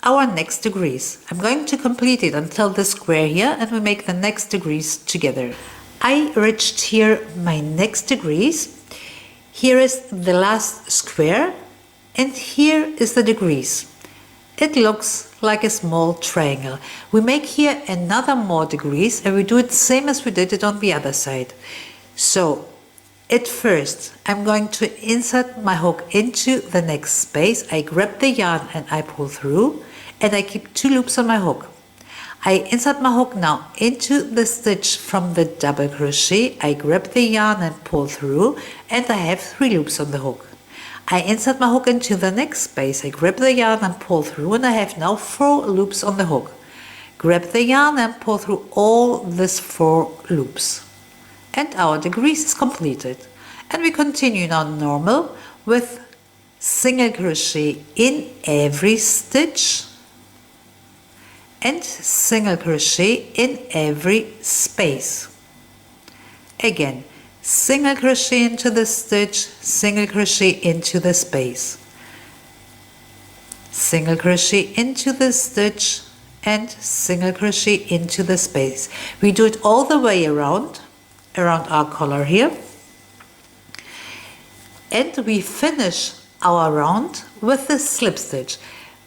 our next degrees. I'm going to complete it until the square here and we make the next degrees together. I reached here my next degrees. Here is the last square and here is the degrees. It looks like a small triangle. We make here another more degrees and we do it same as we did it on the other side. So at first I'm going to insert my hook into the next space. I grab the yarn and I pull through and I keep 2 loops on my hook. I insert my hook now into the stitch from the double crochet. I grab the yarn and pull through and I have 3 loops on the hook. I insert my hook into the next space. I grab the yarn and pull through and I have now 4 loops on the hook. Grab the yarn and pull through all these 4 loops. And our degrees is completed. And we continue now normal with single crochet in every stitch and single crochet in every space. Again, single crochet into the stitch, single crochet into the space, single crochet into the stitch and single crochet into the space. We do it all the way around our collar here, and we finish our round with the slip stitch.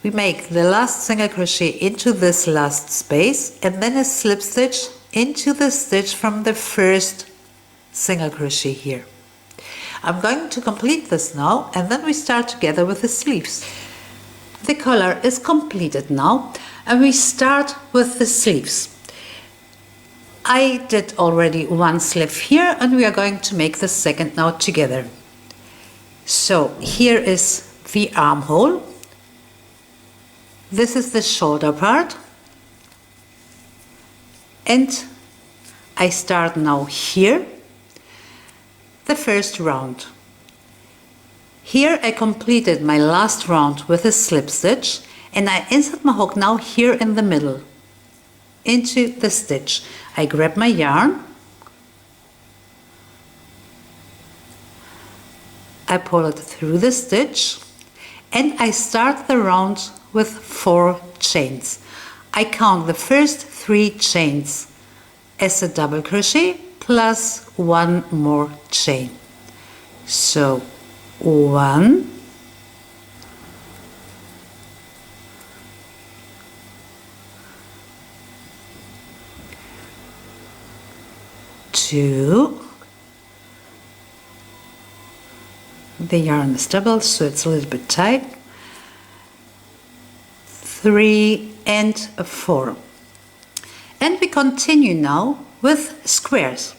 We make the last single crochet into this last space and then a slip stitch into the stitch from the first single crochet here. I'm going to complete this now and then we start together with the sleeves. The collar is completed now and we start with the sleeves. I did already 1 sleeve here and we are going to make the second now together. So here is the armhole. This is the shoulder part. And I start now here, the first round. Here I completed my last round with a slip stitch and I insert my hook now here in the middle into the stitch. I grab my yarn, I pull it through the stitch and I start the round with 4 chains. I count the first 3 chains as a double crochet plus 1 more chain. So 1, 2, 2. The yarn is doubled, so it's a little bit tight. 3 and 4. And we continue now with squares.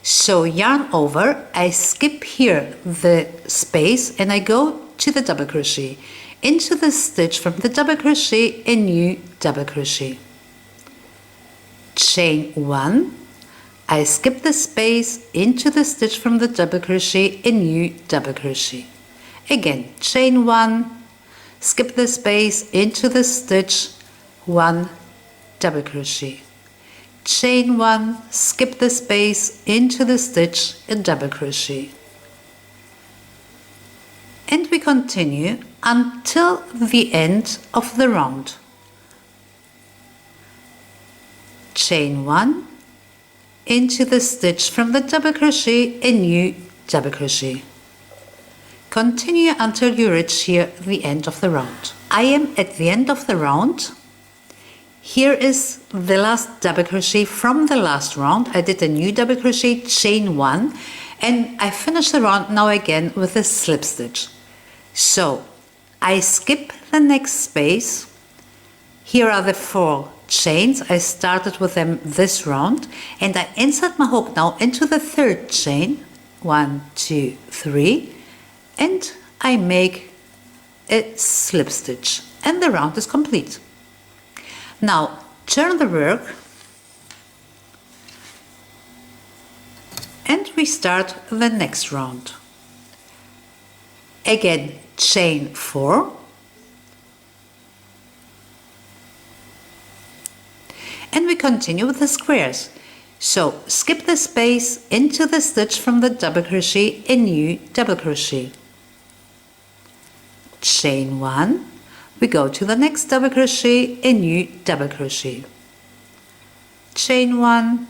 So yarn over, I skip here the space and I go to the double crochet. Into the stitch from the double crochet, a new double crochet. Chain 1. I skip the space into the stitch from the double crochet, a new double crochet. Again, chain 1, skip the space into the stitch, 1 double crochet. Chain 1, skip the space into the stitch, a double crochet. And we continue until the end of the round. Chain 1, into the stitch from the double crochet, a new double crochet. Continue until you reach here the end of the round. I am at the end of the round. Here is the last double crochet from the last round. I did a new double crochet, chain 1, and I finished the round now again with a slip stitch. So I skip the next space. Here are the 4 chains. I started with them this round, and I insert my hook now into the 3rd chain, 1, 2, 3, and I make a slip stitch, and the round is complete. Now turn the work and we start the next round. Again, chain 4, and we continue with the squares. So skip the space into the stitch from the double crochet, a new double crochet. Chain 1, we go to the next double crochet, a new double crochet. Chain 1,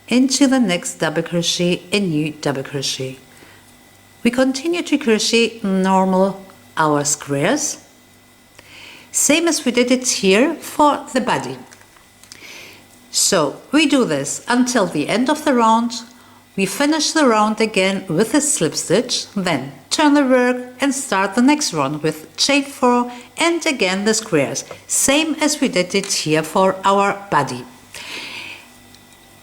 into the next double crochet, a new double crochet. We continue to crochet normal our squares, same as we did it here for the body. So we do this until the end of the round. We finish the round again with a slip stitch, then turn the work and start the next round with chain 4 and again the squares, same as we did it here for our body.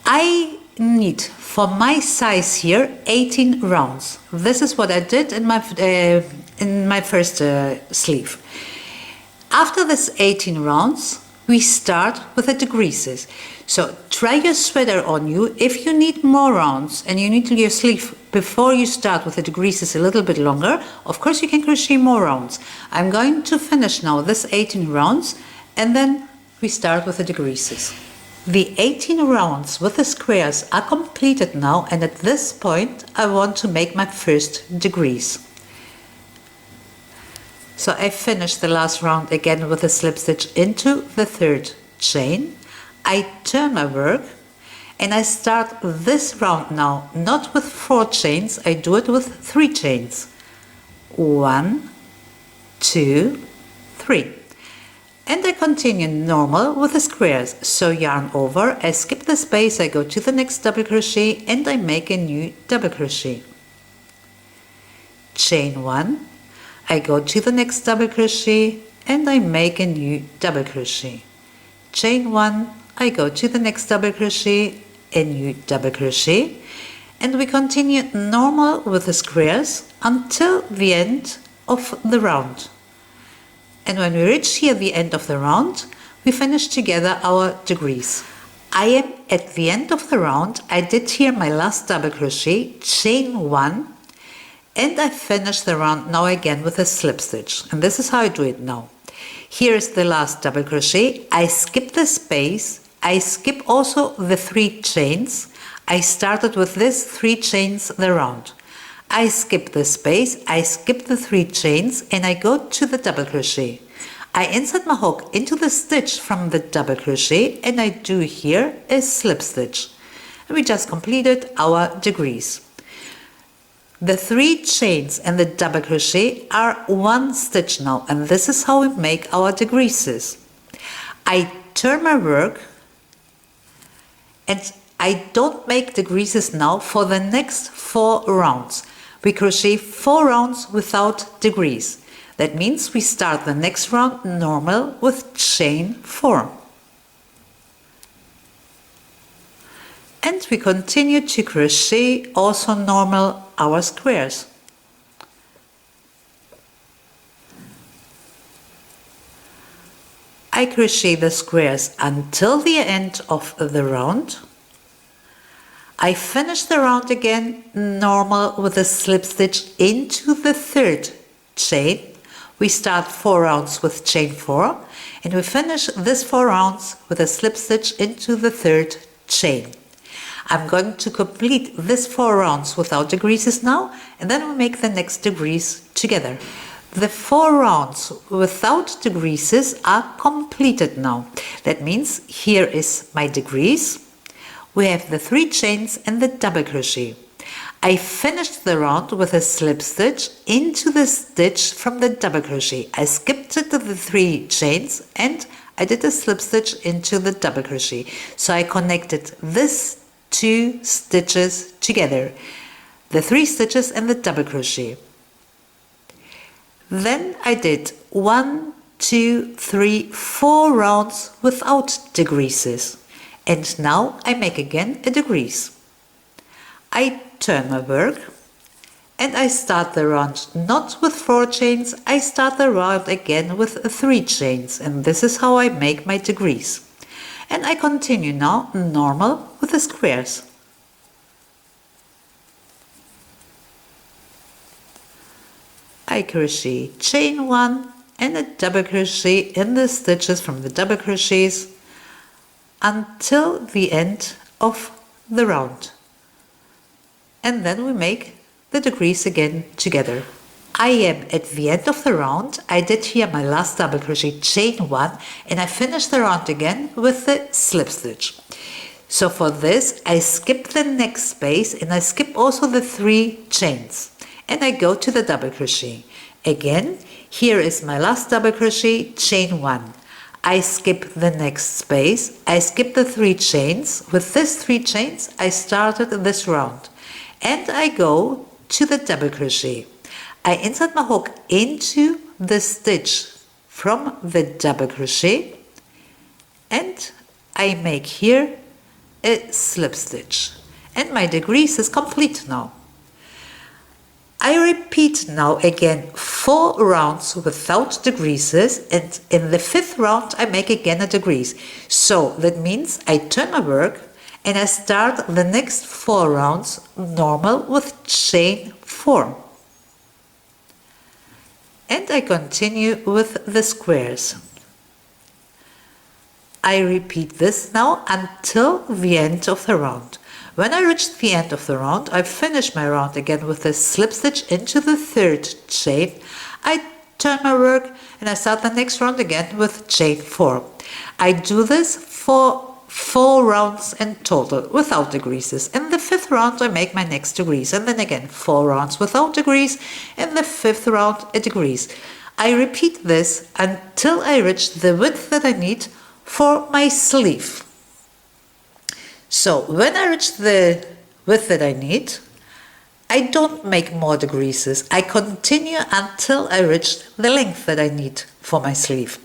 I need for my size here 18 rounds. This is what I did in my first sleeve. After this 18 rounds, we start with the decreases. So try your sweater on you. If you need more rounds and you need your sleeve before you start with the decreases a little bit longer, of course you can crochet more rounds. I'm going to finish now this 18 rounds and then we start with the decreases. The 18 rounds with the squares are completed now, and at this point I want to make my first decrease. So I finish the last round again with a slip stitch into the 3rd chain. I turn my work and I start this round now not with 4 chains, I do it with 3 chains. 1, 2, 3. And I continue normal with the squares. So yarn over, I skip the space, I go to the next double crochet and I make a new double crochet. Chain 1, I go to the next double crochet and I make a new double crochet. Chain 1, I go to the next double crochet, a new double crochet, and we continue normal with the squares until the end of the round. And when we reach here the end of the round, we finish together our decrease. I am at the end of the round. I did here my last double crochet, chain 1, and I finish the round now again with a slip stitch. And this is how I do it now. Here is the last double crochet. I skip the space. I skip also the 3 chains. I started with this 3 chains the round. I skip the space, I skip the 3 chains and I go to the double crochet. I insert my hook into the stitch from the double crochet and I do here a slip stitch. And we just completed our decrease. The 3 chains and the double crochet are 1 stitch now, and this is how we make our decreases. I turn my work and I don't make decreases now for the next 4 rounds. We crochet 4 rounds without decrease. That means we start the next round normal with chain 4. And we continue to crochet also normal our squares. I crochet the squares until the end of the round. I finish the round again normal with a slip stitch into the 3rd chain. We start 4 rounds with chain 4 and we finish this 4 rounds with a slip stitch into the 3rd chain. I'm going to complete this 4 rounds without decreases now, and then we'll make the next decrease together. The 4 rounds without decreases are completed now. That means here is my decrease. We have the 3 chains and the double crochet. I finished the round with a slip stitch into the stitch from the double crochet. I skipped the 3 chains and I did a slip stitch into the double crochet. So I connected this 2 stitches together, the 3 stitches and the double crochet. Then I did 1, 2, 3, 4 rounds without decreases, and now I make again a decrease. I turn my work and I start the round not with 4 chains, I start the round again with 3 chains, and this is how I make my decrease. And I continue now normal with the squares. I crochet chain 1 and a double crochet in the stitches from the double crochets until the end of the round. And then we make the decrease again together. I am at the end of the round. I did here my last double crochet chain 1 and I finished the round again with the slip stitch. So for this I skip the next space and I skip also the 3 chains and I go to the double crochet. Again, here is my last double crochet chain 1. I skip the next space, I skip the 3 chains. With these 3 chains I started this round and I go to the double crochet. I insert my hook into the stitch from the double crochet and I make here a slip stitch, and my decrease is complete now. I repeat now again 4 rounds without decreases, and in the 5th round I make again a decrease. So that means I turn my work and I start the next 4 rounds normal with chain 4. And I continue with the squares. I repeat this now until the end of the round. When I reach the end of the round, I finish my round again with a slip stitch into the 3rd chain. I turn my work and I start the next round again with chain 4. I do this for 4 rounds in total without decreases. In the 5th round I make my next decrease, and then again 4 rounds without decrease. In the 5th round a decrease. I repeat this until I reach the width that I need for my sleeve. So when I reach the width that I need, I don't make more decreases. I continue until I reach the length that I need for my sleeve.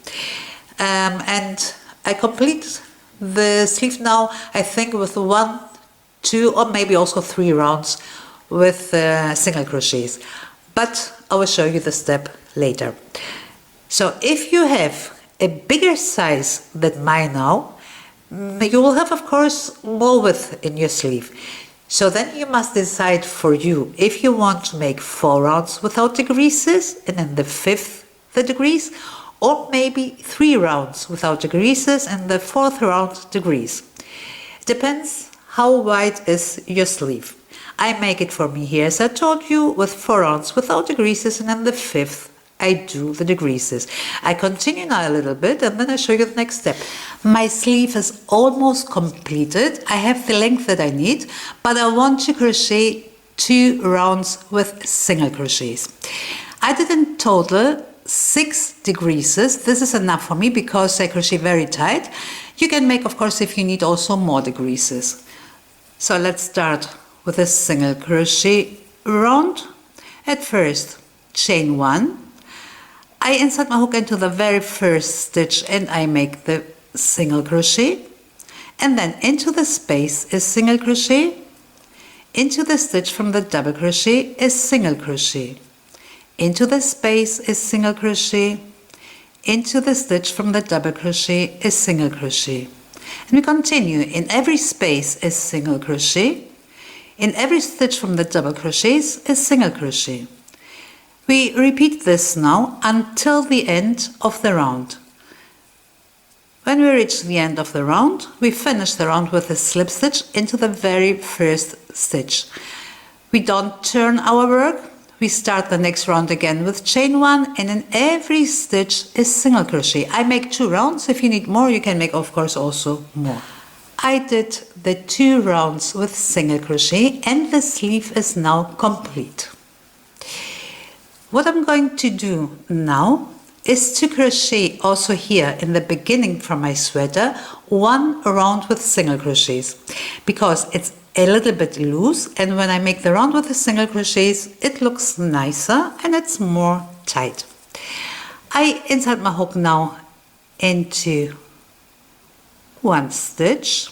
And I complete the sleeve now, I think, with 1, 2 or maybe also 3 rounds with single crochets. But I will show you the step later. So if you have a bigger size than mine now, you will have, of course, more width in your sleeve. So then you must decide for you if you want to make 4 rounds without decreases and in the 5th the decrease, or maybe 3 rounds without decreases and the 4th round decrease. It depends how wide is your sleeve. I make it for me here, as I told you, with 4 rounds without decreases, and in the 5th I do the decreases. I continue now a little bit and then I show you the next step. My sleeve is almost completed. I have the length that I need, but I want to crochet 2 rounds with single crochets. I did in total 6 decreases. This is enough for me because I crochet very tight. You can make, of course, if you need, also more decreases. So let's start with a single crochet round. At first, chain 1. I insert my hook into the very first stitch and I make the single crochet. And then into the space is single crochet. Into the stitch from the double crochet is single crochet. Into the space is single crochet. Into the stitch from the double crochet is single crochet. And we continue. In every space is single crochet. In every stitch from the double crochets is single crochet. We repeat this now until the end of the round. When we reach the end of the round, we finish the round with a slip stitch into the very first stitch. We don't turn our work. We start the next round again with chain 1, and in every stitch is single crochet. I make 2 rounds. If you need more, you can make, of course, also more. I did the 2 rounds with single crochet and the sleeve is now complete. What I'm going to do now is to crochet also here in the beginning from my sweater 1 round with single crochets, because it's a little bit loose, and when I make the round with the single crochets it looks nicer and it's more tight. I insert my hook now into 1 stitch.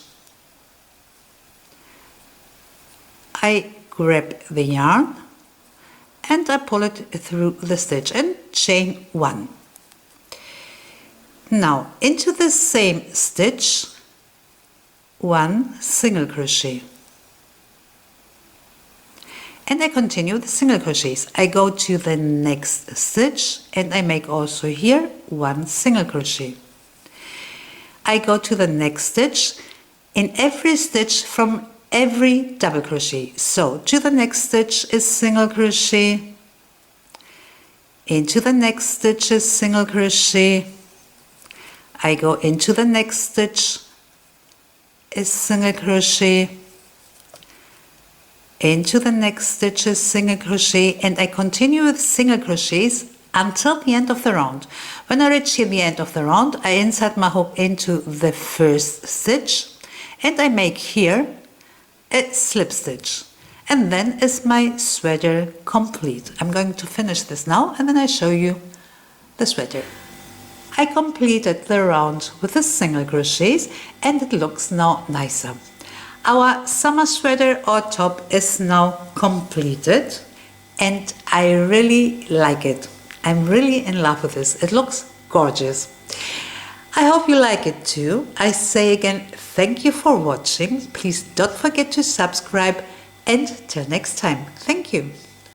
I grab the yarn and I pull it through the stitch and chain 1. Now into the same stitch 1 single crochet. And I continue the single crochets. I go to the next stitch and I make also here 1 single crochet. I go to the next stitch in every stitch from every double crochet. So to the next stitch is single crochet, into the next stitch is single crochet, I go into the next stitch is single crochet, into the next stitch is single crochet, and I continue with single crochets until the end of the round. When I reach here the end of the round, I insert my hook into the first stitch and I make here a slip stitch, and then is my sweater complete. I'm going to finish this now and then I show you the sweater. I completed the round with the single crochets and it looks now nicer. Our summer sweater or top is now completed and I really like it. I'm really in love with this. It looks gorgeous. I hope you like it too. I say again, thank you for watching. Please don't forget to subscribe and till next time. Thank you.